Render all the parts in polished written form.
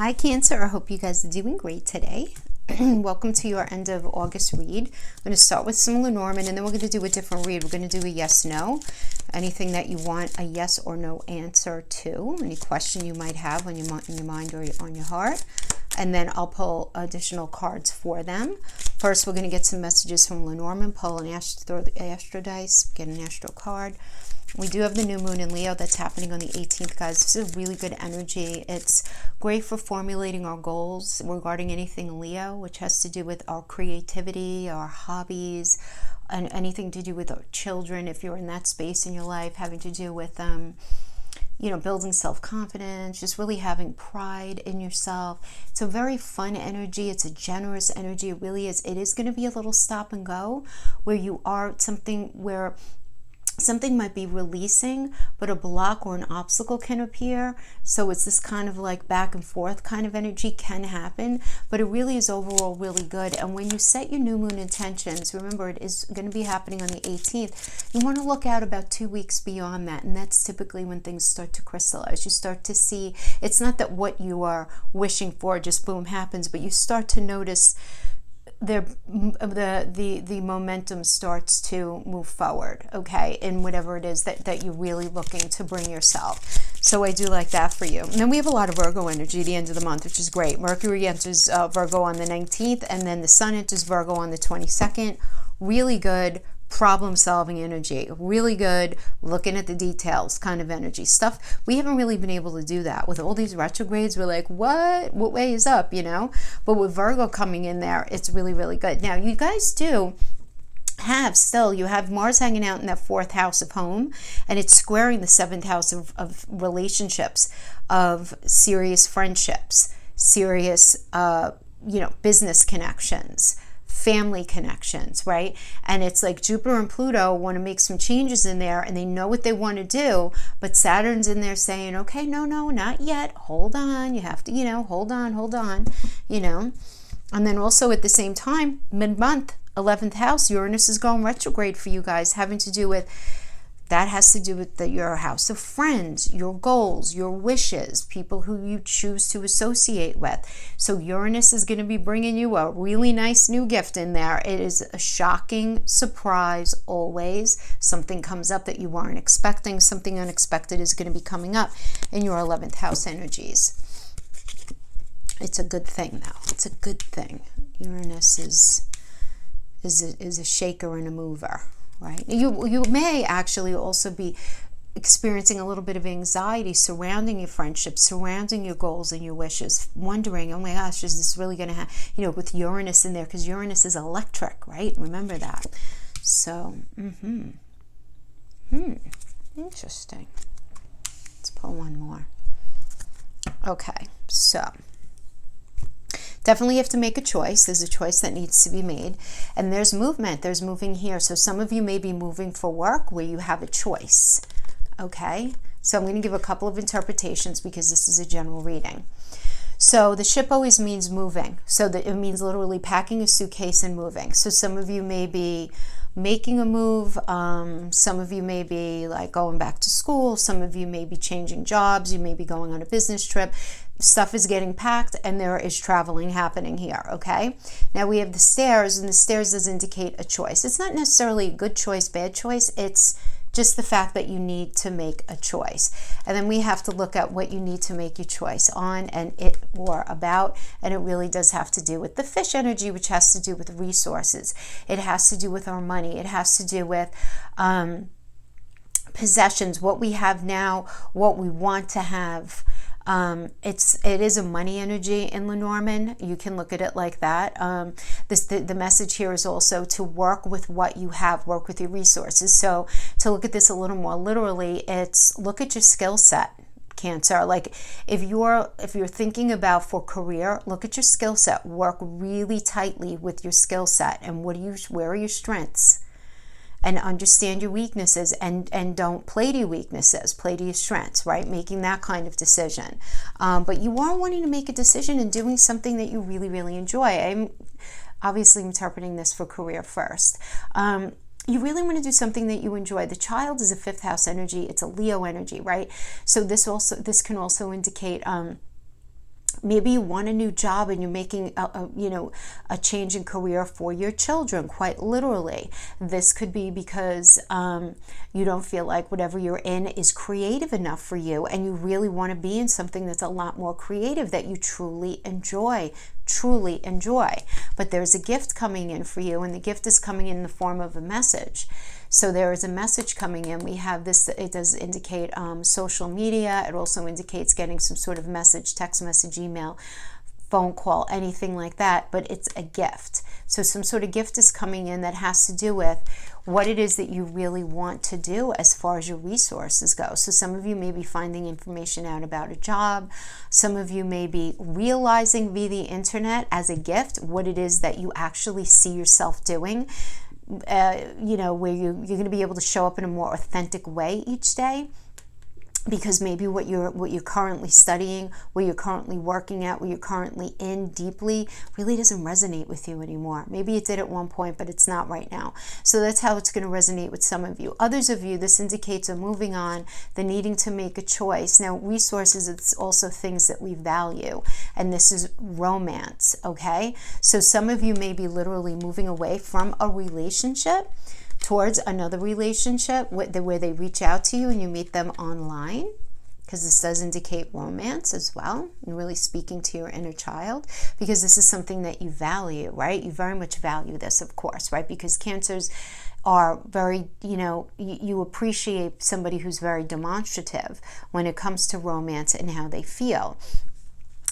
Hi Cancer, I hope you guys are doing great today. Welcome to your end of August read. I'm going to start with some Lenormand and then we're going to do a different read. We're going to do a yes-no. Anything that you want a yes or no answer to. Any question you might have on in your mind or on your heart. And then I'll pull additional cards for them. First, we're going to get some messages from Lenormand. Pull an astro dice, get an astro card. We do have the new moon in Leo that's happening on the 18th, guys. This is a really good energy. It's great for formulating our goals regarding anything Leo, which has to do with our creativity, our hobbies, and anything to do with our children. If you're in that space in your life, having to do with, you know, building self-confidence, just really having pride in yourself. It's a very fun energy. It's a generous energy. It really is. It is going to be a little stop and go where you are something where something might be releasing, but a block or an obstacle can appear. So it's this kind of like back and forth kind of energy can happen, but it really is overall really good. And when you set your new moon intentions, remember it is going to be happening on the 18th. You want to look out about 2 weeks beyond that. And that's typically when things start to crystallize. You start to see, it's not that what you are wishing for just boom happens, but you start to notice the momentum starts to move forward, okay, in whatever it is that you're really looking to bring yourself. So I do like that for you. And then we have a lot of Virgo energy at the end of the month, which is great. Mercury enters Virgo on the 19th, and then the Sun enters Virgo on the 22nd. Really good problem-solving energy. Really good looking at the details kind of energy. Stuff we haven't really been able to do that with all these retrogrades. We're like, what way is up, you know? But with Virgo coming in there, it's really, really good. Now, you guys do have you have Mars hanging out in that 4th house of home, and it's squaring the 7th house of relationships, of serious friendships, serious, you know, business connections, family connections, right? And it's like Jupiter and Pluto want to make some changes in there, and they know what they want to do, but Saturn's in there saying, okay, no, not yet. Hold on. You have to, you know, hold on, you know. And then also at the same time, mid-month, 11th house, Uranus is going retrograde for you guys, having to do with, that has to do with your house of friends, your goals, your wishes, people who you choose to associate with. So Uranus is going to be bringing you a really nice new gift in there. It is a shocking surprise always. Something comes up that you weren't expecting. Something unexpected is going to be coming up in your 11th house energies. It's a good thing, though. It's a good thing. Uranus is a shaker and a mover. Right? You may actually also be experiencing a little bit of anxiety surrounding your friendships, surrounding your goals and your wishes, wondering, oh my gosh, is this really going to happen? You know, with Uranus in there, because Uranus is electric, right? Remember that. So, interesting. Let's pull one more. Okay, so definitely have to make a choice. There's a choice that needs to be made. And there's movement. There's moving here. So some of you may be moving for work where you have a choice. Okay? So I'm going to give a couple of interpretations because this is a general reading. So the ship always means moving. So that it means literally packing a suitcase and moving. So some of you may be making a move. Some of you may be like going back to school. Some of you may be changing jobs. You may be going on a business trip. Stuff is getting packed and there is traveling happening here, okay? Now we have the stairs, and the stairs does indicate a choice. It's not necessarily a good choice, bad choice. It's just the fact that you need to make a choice. And then we have to look at what you need to make your choice on and it or about. And it really does have to do with the fish energy, which has to do with resources. It has to do with our money. It has to do with possessions, what we have now, what we want to have. It is a money energy in Lenormand. You can look at it like that. The message here is also to work with what you have, work with your resources. So to look at this a little more literally, it's look at your skill set, Cancer. Like if you're thinking about for career, look at your skill set. Work really tightly with your skill set and where are your strengths? And understand your weaknesses and don't play to your weaknesses, play to your strengths, right? Making that kind of decision. But you are wanting to make a decision and doing something that you really, really enjoy. I'm obviously interpreting this for career first. You really want to do something that you enjoy. The child is a 5th house energy. It's a Leo energy, right? So this can also indicate Maybe you want a new job and you're making a change in career for your children, quite literally. This could be because you don't feel like whatever you're in is creative enough for you, and you really want to be in something that's a lot more creative that you truly enjoy. But there's a gift coming in for you, and the gift is coming in the form of a message. So there is a message coming in. We have this, it does indicate social media. It also indicates getting some sort of message, text message, email, phone call, anything like that, but it's a gift. So some sort of gift is coming in that has to do with what it is that you really want to do as far as your resources go. So some of you may be finding information out about a job. Some of you may be realizing via the internet as a gift what it is that you actually see yourself doing. Where you're going to be able to show up in a more authentic way each day, because maybe what you're currently studying, what you're currently working at, what you're currently in deeply really doesn't resonate with you anymore. Maybe it did at one point, but it's not right now. So that's how it's going to resonate with some of you. Others of you, this indicates a moving on, the needing to make a choice. Now, resources, it's also things that we value, and this is romance, okay? So some of you may be literally moving away from a relationship towards another relationship where they reach out to you and you meet them online, because this does indicate romance as well, and really speaking to your inner child, because this is something that you value, right? You very much value this, of course, right? Because Cancers are very, you appreciate somebody who's very demonstrative when it comes to romance and how they feel.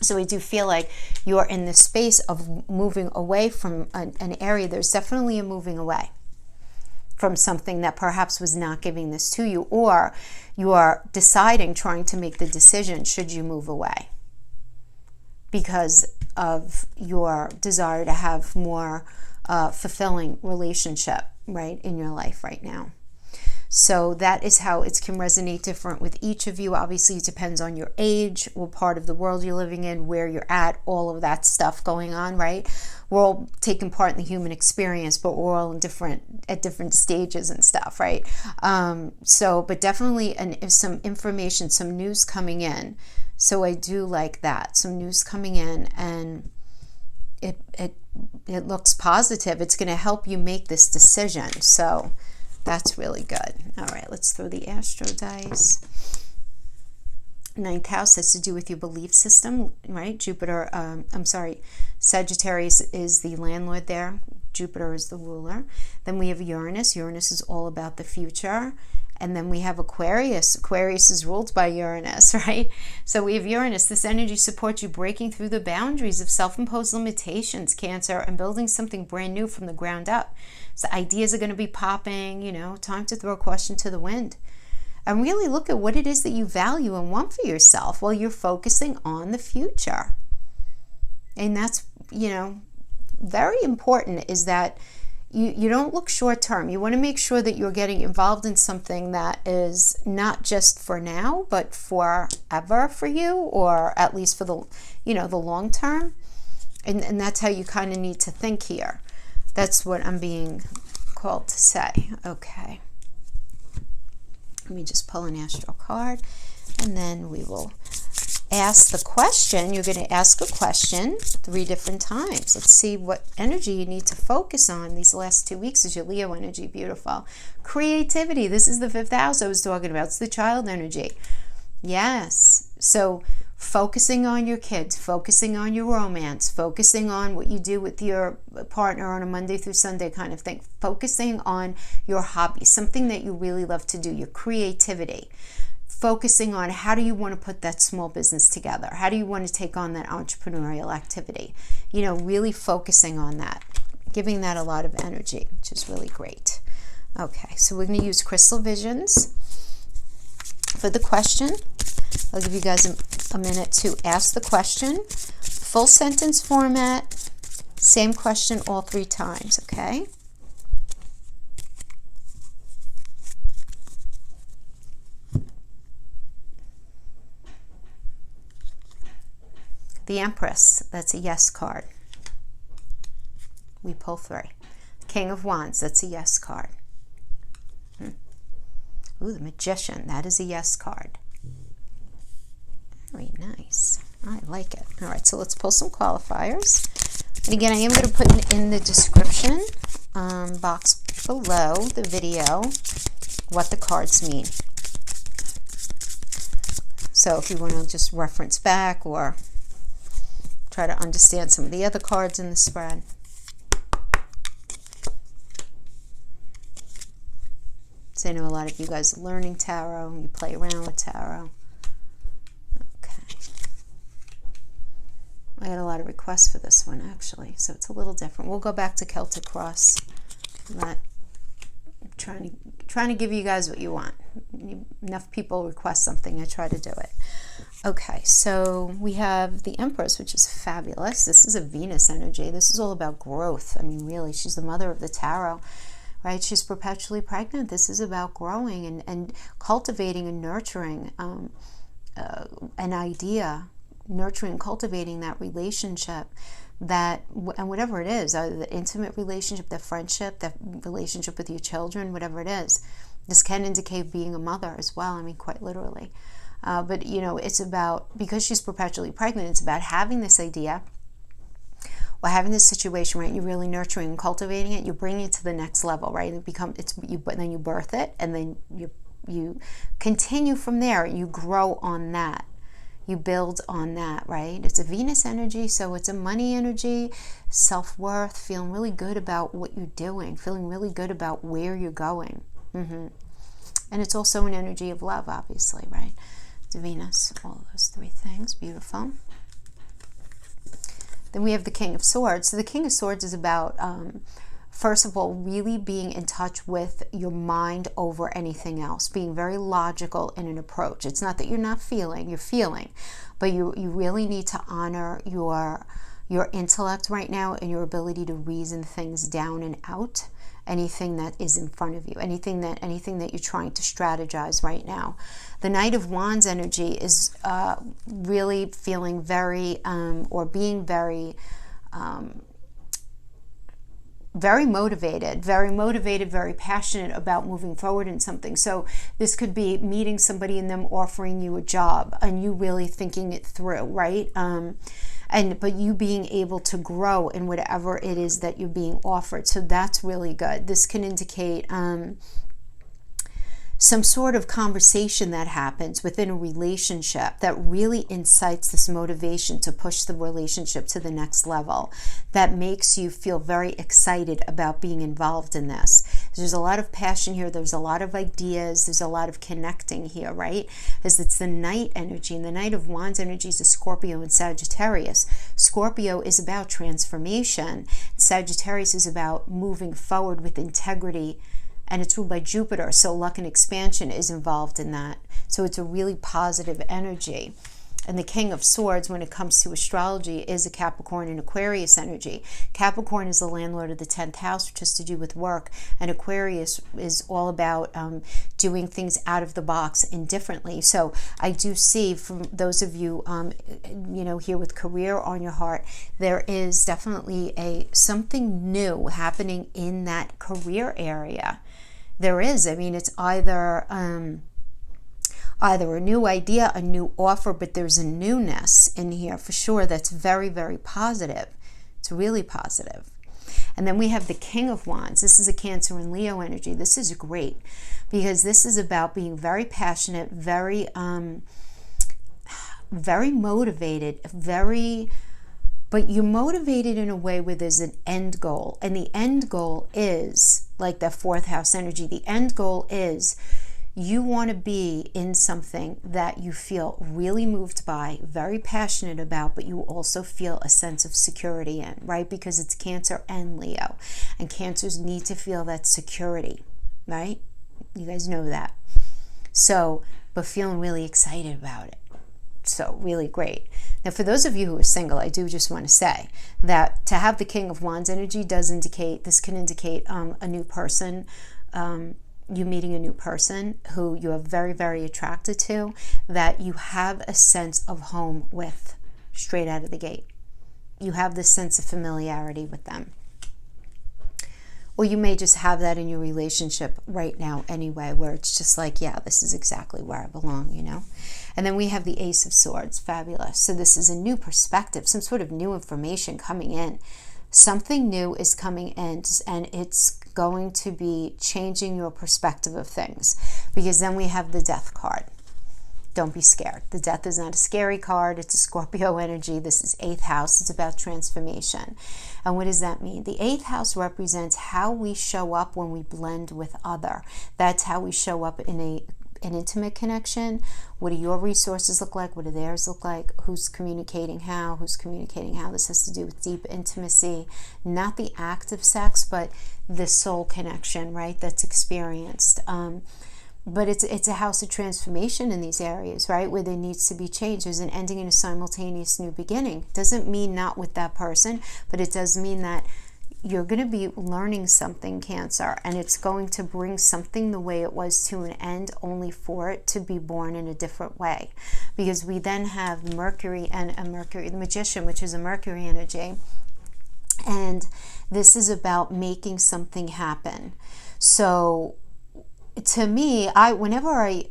So we do feel like you're in the space of moving away from an area. There's definitely a moving away from something that perhaps was not giving this to you, or you are deciding, trying to make the decision, should you move away because of your desire to have more fulfilling relationship, right, in your life right now. So that is how it can resonate different with each of you. Obviously, it depends on your age, what part of the world you're living in, where you're at, all of that stuff going on, right? We're all taking part in the human experience, but we're all at different stages and stuff, right? But definitely some information, some news coming in. So I do like that, some news coming in, and it looks positive. It's going to help you make this decision. So that's really good. All right, let's throw the Astro dice. Ninth house has to do with your belief system, right? Sagittarius is the landlord there. Jupiter is the ruler. Then we have Uranus. Uranus is all about the future. And then we have Aquarius. Aquarius is ruled by Uranus, right? So we have Uranus. This energy supports you breaking through the boundaries of self-imposed limitations, Cancer, and building something brand new from the ground up. So ideas are going to be popping, time to throw caution to the wind. And really look at what it is that you value and want for yourself while you're focusing on the future. And that's, very important, is that you don't look short term. You want to make sure that you're getting involved in something that is not just for now, but forever for you, or at least for the, the long term. And that's how you kind of need to think here. That's what I'm being called to say. Okay. Let me just pull an astral card, and then we will ask the question. You're going to ask a question 3 different times. Let's see what energy you need to focus on these last 2 weeks. Is your Leo energy. Beautiful. Creativity. This is the 5th house I was talking about. It's the child energy. Yes. So focusing on your kids, focusing on your romance, focusing on what you do with your partner on a Monday through Sunday kind of thing, focusing on your hobby, something that you really love to do, your creativity, focusing on how do you want to put that small business together, how do you want to take on that entrepreneurial activity, really focusing on that, giving that a lot of energy, which is really great. Okay, so we're going to use crystal visions for the question. I'll give you guys a minute to ask the question. Full sentence format, same question all 3 times, okay? The Empress, that's a yes card. We pull 3. King of Wands, that's a yes card. Ooh, the Magician, that is a yes card. Very nice. All I like it. All right, so let's pull some qualifiers. And again, I am going to put in the description box below the video what the cards mean. So if you want to just reference back or try to understand some of the other cards in the spread. So I know a lot of you guys are learning tarot, you play around with tarot. Okay. I got a lot of requests for this one, actually, so it's a little different. We'll go back to Celtic Cross. I'm trying to give you guys what you want. Enough people request something, I try to do it. Okay, so we have the Empress, which is fabulous. This is a Venus energy. This is all about growth. I mean, really, she's the mother of the tarot, right? She's perpetually pregnant. This is about growing and cultivating and nurturing an idea, nurturing, cultivating that relationship, that, and whatever it is, either the intimate relationship, the friendship, that relationship with your children, whatever it is. This can indicate being a mother as well, I mean, quite literally. But, you know, it's about, because she's perpetually pregnant, it's about having this idea or having this situation, right? You're really nurturing and cultivating it. You're bringing it to the next level, right? Then you birth it, and then you continue from there. You grow on that. You build on that, right? It's a Venus energy, so it's a money energy, self-worth, feeling really good about what you're doing, feeling really good about where you're going. And it's also an energy of love, obviously, right? It's Venus, all of those three things. Beautiful. Then we have the King of Swords. So the King of Swords is about, first of all, really being in touch with your mind over anything else, being very logical in an approach. It's not that you're not feeling, you're feeling, but you really need to honor your intellect right now and your ability to reason things down and out. Anything that is in front of you, anything that you're trying to strategize right now. The Knight of Wands energy is really feeling very, or being very, very motivated, very passionate about moving forward in something. So this could be meeting somebody and them offering you a job and you really thinking it through, right? But you being able to grow in whatever it is that you're being offered. So that's really good. This can indicate some sort of conversation that happens within a relationship that really incites this motivation to push the relationship to the next level, that makes you feel very excited about being involved in this. There's a lot of passion here. There's a lot of ideas. There's a lot of connecting here, right? Because it's the Knight energy, and the Knight of Wands energy is a Scorpio and Sagittarius. Scorpio is about transformation. Sagittarius is about moving forward with integrity, and it's ruled by Jupiter, so luck and expansion is involved in that. So it's a really positive energy. And the King of Swords, when it comes to astrology, is a Capricorn and Aquarius energy. Capricorn is the landlord of the 10th house, which has to do with work. And Aquarius is all about doing things out of the box and differently. So I do see, from those of you, here with career on your heart, there is definitely something new happening in that career area. There is. I mean, it's either a new idea, a new offer, but there's a newness in here for sure that's very, very positive. It's really positive. And then we have the King of Wands. This is a Cancer and Leo energy. This is great because this is about being very passionate, very motivated, but you're motivated in a way where there's an end goal. And the end goal is, like that 4th house energy, the end goal is you want to be in something that you feel really moved by, very passionate about, but you also feel a sense of security in, right? Because it's Cancer and Leo. And Cancers need to feel that security, right? You guys know that. So, but feeling really excited about it. So really great. Now, for those of you who are single, I do just want to say that to have the King of Wands energy this can indicate a new person, you meeting a new person who you are very, very attracted to, that you have a sense of home with straight out of the gate. You have this sense of familiarity with them. Or you may just have that in your relationship right now anyway, where it's just like, yeah, this is exactly where I belong, you know? And then we have the Ace of Swords. Fabulous. So this is a new perspective, some sort of new information coming in. Something new is coming in, and it's going to be changing your perspective of things. Because then we have the Death card. Don't be scared. The Death is not a scary card. It's a Scorpio energy. This is 8th house. It's about transformation. And what does that mean? The 8th house represents how we show up when we blend with other. That's how we show up in an intimate connection. What do your resources look like? What do theirs look like? Who's communicating how? Who's communicating how? This has to do with deep intimacy. Not the act of sex, but the soul connection, right? That's experienced. But it's a house of transformation in these areas, right? Where there needs to be change. There's an ending and a simultaneous new beginning. Doesn't mean not with that person, but it does mean that you're going to be learning something, Cancer, and it's going to bring something the way it was to an end, only for it to be born in a different way. Because we then have Mercury and the Magician, which is a Mercury energy. And this is about making something happen. So to me, whenever I,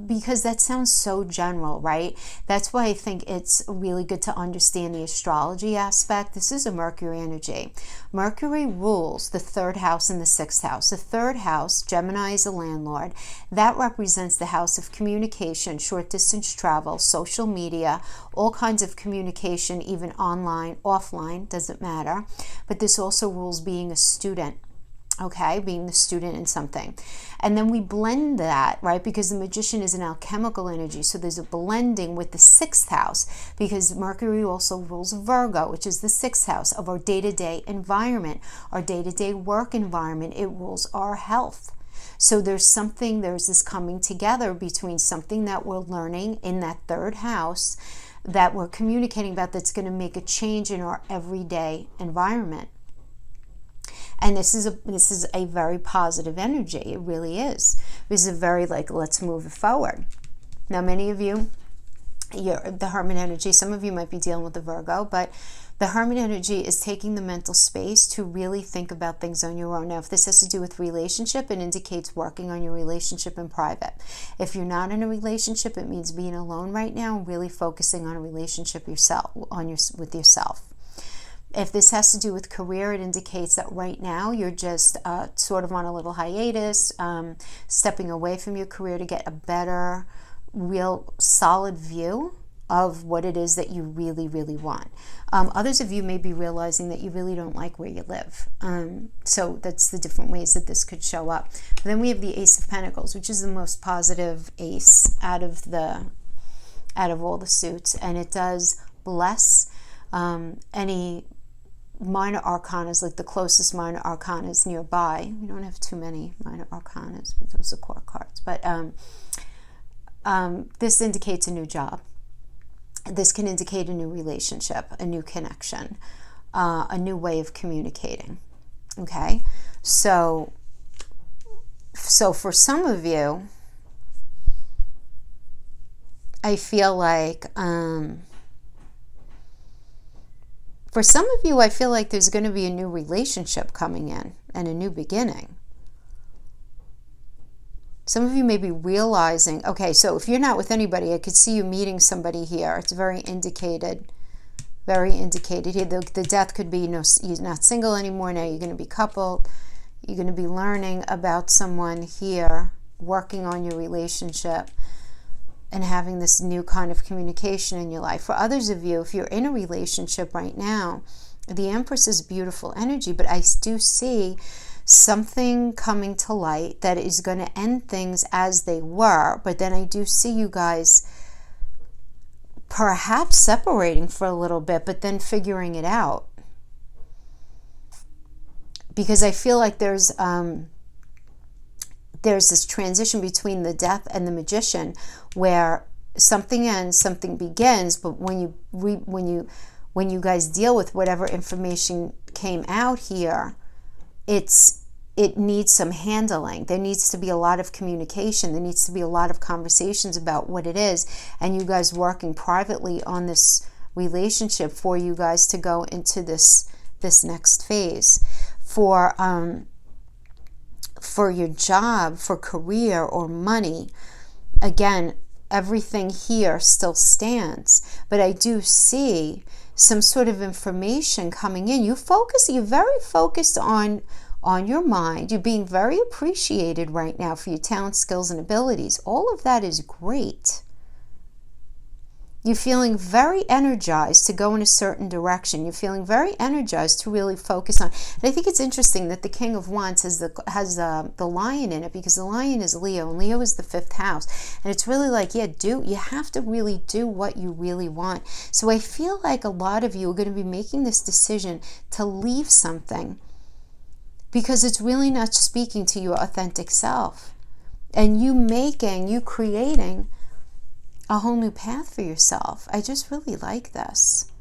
because that sounds so general, right? That's why I think it's really good to understand the astrology aspect. This is a Mercury energy. Mercury rules the 3rd house and the 6th house. The 3rd house, Gemini, is a landlord. That represents the house of communication, short distance travel, social media, all kinds of communication, even online, offline, doesn't matter. But this also rules being a student. Okay, being the student in something. And then we blend that, right? Because the Magician is an alchemical energy. So there's a blending with the 6th house, because Mercury also rules Virgo, which is the 6th house of our day-to-day environment, our day-to-day work environment. It rules our health. So there's this coming together between something that we're learning in that 3rd house that we're communicating about, that's going to make a change in our everyday environment. And this is a very positive energy. It really is. This is a very, let's move it forward. Now, many of you, the Hermit energy, some of you might be dealing with the Virgo, but the Hermit energy is taking the mental space to really think about things on your own. Now, if this has to do with relationship, it indicates working on your relationship in private. If you're not in a relationship, it means being alone right now and really focusing on a relationship with yourself. If this has to do with career, it indicates that right now you're just sort of on a little hiatus, stepping away from your career to get a better, real solid view of what it is that you really, really want. Others of you may be realizing that you really don't like where you live. So that's the different ways that this could show up. But then we have the Ace of Pentacles, which is the most positive ace out of all the suits. And it does bless any minor arcanas, like the closest minor arcanas nearby. We don't have too many minor arcanas, but those are core cards. But this indicates a new job. This can indicate a new relationship, a new connection, a new way of communicating. Okay, so for some of you, I feel like there's going to be a new relationship coming in and a new beginning. Some of you may be realizing, okay, so if you're not with anybody, I could see you meeting somebody here. It's very indicated here. The Death could be, you're not single anymore. Now you're going to be coupled. You're going to be learning about someone here, working on your relationship, and having this new kind of communication in your life. For others of you, if you're in a relationship right now, the Empress is beautiful energy, but I do see something coming to light that is going to end things as they were. But then I do see you guys perhaps separating for a little bit, but then figuring it out. Because I feel like there's this transition between the Death and the Magician, where something ends, something begins. But when you guys deal with whatever information came out here, it needs some handling. There needs to be a lot of communication. There needs to be a lot of conversations about what it is, and you guys working privately on this relationship for you guys to go into this next phase. for your job, for career or money. Again, everything here still stands, but I do see some sort of information coming in. You're very focused on your mind. You're being very appreciated right now for your talent, skills, and abilities. All of that is great. You're feeling very energized to go in a certain direction. You're feeling very energized to really focus on. And I think it's interesting that the King of Wands has the lion in it, because the lion is Leo, and Leo is the 5th house. And it's really like, yeah, you have to really do what you really want. So I feel like a lot of you are going to be making this decision to leave something because it's really not speaking to your authentic self. And you creating a whole new path for yourself. I just really like this.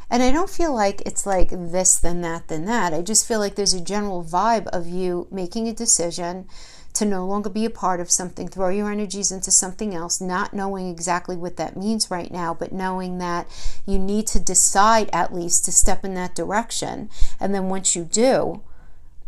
And I don't feel like it's like this, then that, then that. I just feel like there's a general vibe of you making a decision to no longer be a part of something, throw your energies into something else, not knowing exactly what that means right now, but knowing that you need to decide at least to step in that direction. And then once you do,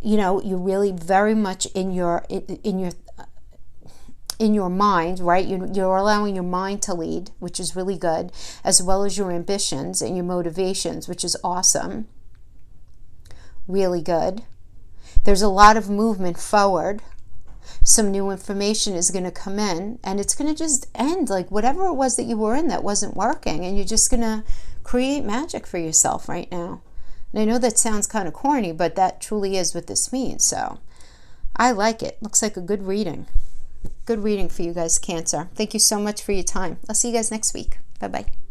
you're really very much in your mind, right? You're allowing your mind to lead, which is really good, as well as your ambitions and your motivations, which is awesome. Really good. There's a lot of movement forward. Some new information is going to come in, and it's going to just end like whatever it was that you were in that wasn't working, and you're just going to create magic for yourself right now. And I know that sounds kind of corny, but that truly is what this means. So I like it. Looks like a good reading. Good reading for you guys, Cancer. Thank you so much for your time. I'll see you guys next week. Bye-bye.